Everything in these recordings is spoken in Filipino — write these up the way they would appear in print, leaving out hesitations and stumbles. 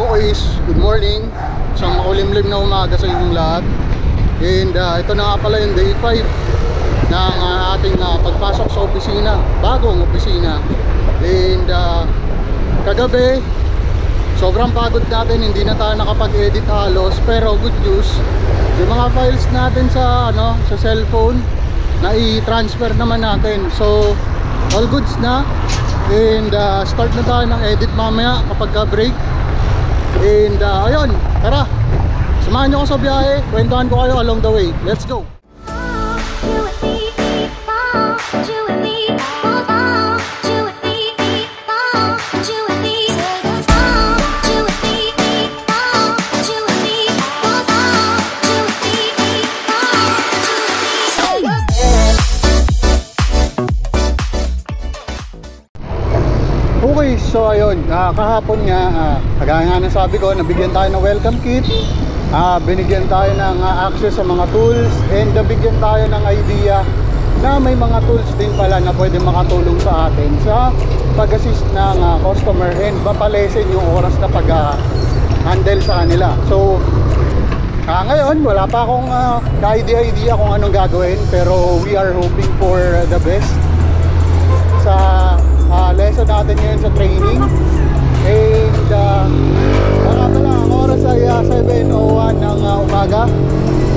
guys, good morning. Isang makulimlim na umaga sa inyong lahat. And ito na nga pala yung day 5 ng ating pagpasok sa opisina, bagong opisina. And kagabi, sobrang pagod natin, hindi na tayo nakapag-edit halos. Pero good news, yung mga files natin sa sa cellphone na i-transfer naman natin. So all goods na. And start na tayo ng edit mamaya kapag break. And ayun, tara, samahan nyo ako sa biyahe, kwentuhan ko kayo along the way. Let's go! Okay, so ayun, kahapon nga, kagaya nga ng sabi ko, nabigyan tayo ng welcome kit, binigyan tayo ng access sa mga tools, and nabigyan tayo ng idea na may mga tools din pala na pwede makatulong sa atin sa pag-assist ng customer and mapalesen yung oras na pag-handle sa kanila. So ngayon, wala pa akong ka-idea kung anong gagawin, pero we are hoping for the best sa lesson natin ngayon sa training. And wala pala, ang oras ay 7:01 ng umaga.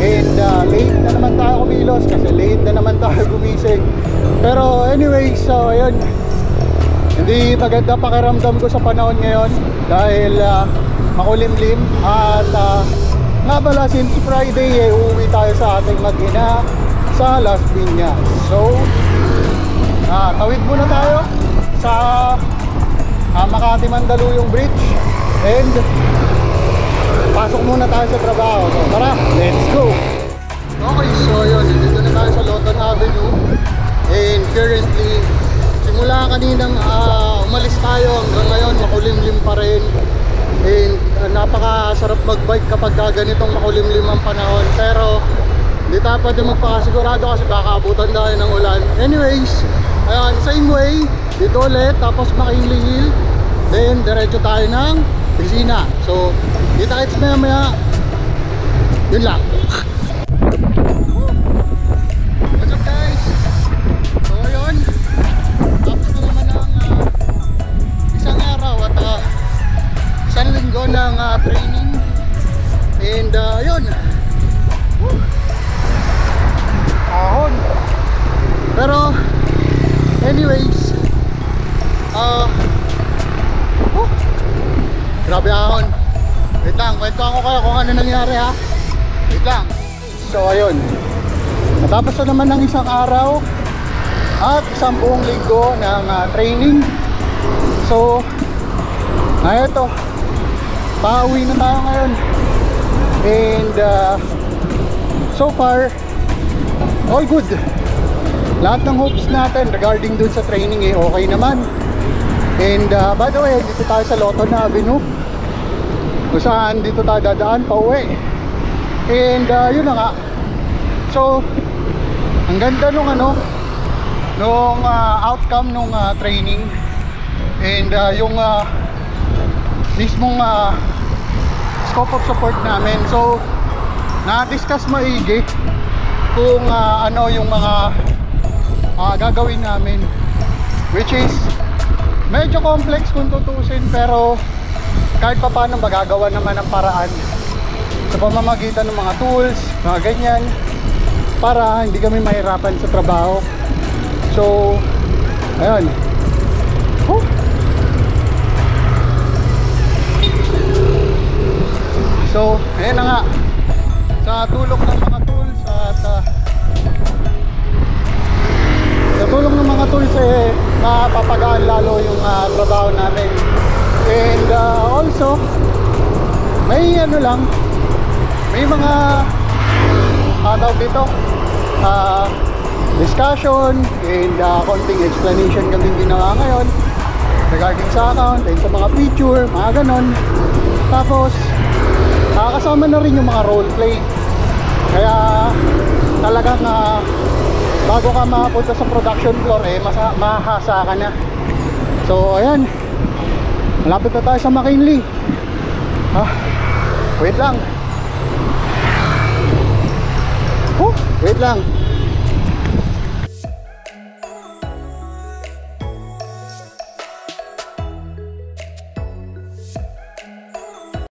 And late na naman tayo kumilos kasi late na naman tayo gumising. Pero anyway, so ayun, hindi maganda pakiramdam ko sa panahon ngayon dahil makulimlim. At nga pala, since Friday uuwi tayo sa ating mag-ina sa Las Piñas. So tawid muna tayo sa Makati Mandaluyong Bridge and pasok muna tayo sa trabaho. So tara, let's go! Okay, so yun, dito na tayo sa Loton Avenue. And currently, simula kaninang umalis tayo hanggang ngayon, makulimlim pa rin. And napakasarap magbike kapag ganitong makulimlim ang panahon. Pero hindi tayo pwede magpakasigurado kasi kakaabutan tayo ng ulan. Anyways, ayan, same way, dito ulit, tapos McKinley Hill, then diretso tayo ng opisina. So kita-kits maya, yun lang. What's up guys? So yun, tapos na naman ng isang araw at isang linggo ng training. And yun, ahon. Pero anyways, grabe ahon. Wait lang, kwentuhan ko kayo kung ano nangyari ha. Wait lang. So ayun, natapos na naman ng isang araw at isang buong linggo ng training. So ito, pauwi na tayo ngayon. And so far, all good. Lahat ng hopes natin regarding dun sa training okay naman. And by the way, dito tayo sa Loton Avenue, kung saan dito tayo dadaan pa uwi. And yun na nga. So ang ganda nung nung outcome nung training. And yung mismong scope of support namin. So na-discuss maigi kung ano yung mga gagawin namin, which is medyo complex kung tutusin, pero kahit pa paano magagawa naman ng paraan sa pamamagitan ng mga tools, mga ganyan, para hindi kami mahirapan sa trabaho. So ayun. So ayun na nga, sa tulong ng mga tools at sa tulong ng mga tools mapapagaan lalo yung trabaho namin. And also may may mga tawag dito, discussion and konting explanation kami ginawa ngayon regarding sa account and sa mga feature, mga ganon. Tapos kasama na rin yung mga roleplay. Kaya talagang bago ka makapunta sa production floor mahasa ka na. So ayan, malapit na tayo sa McKinley. Ah, wait lang. Wait lang.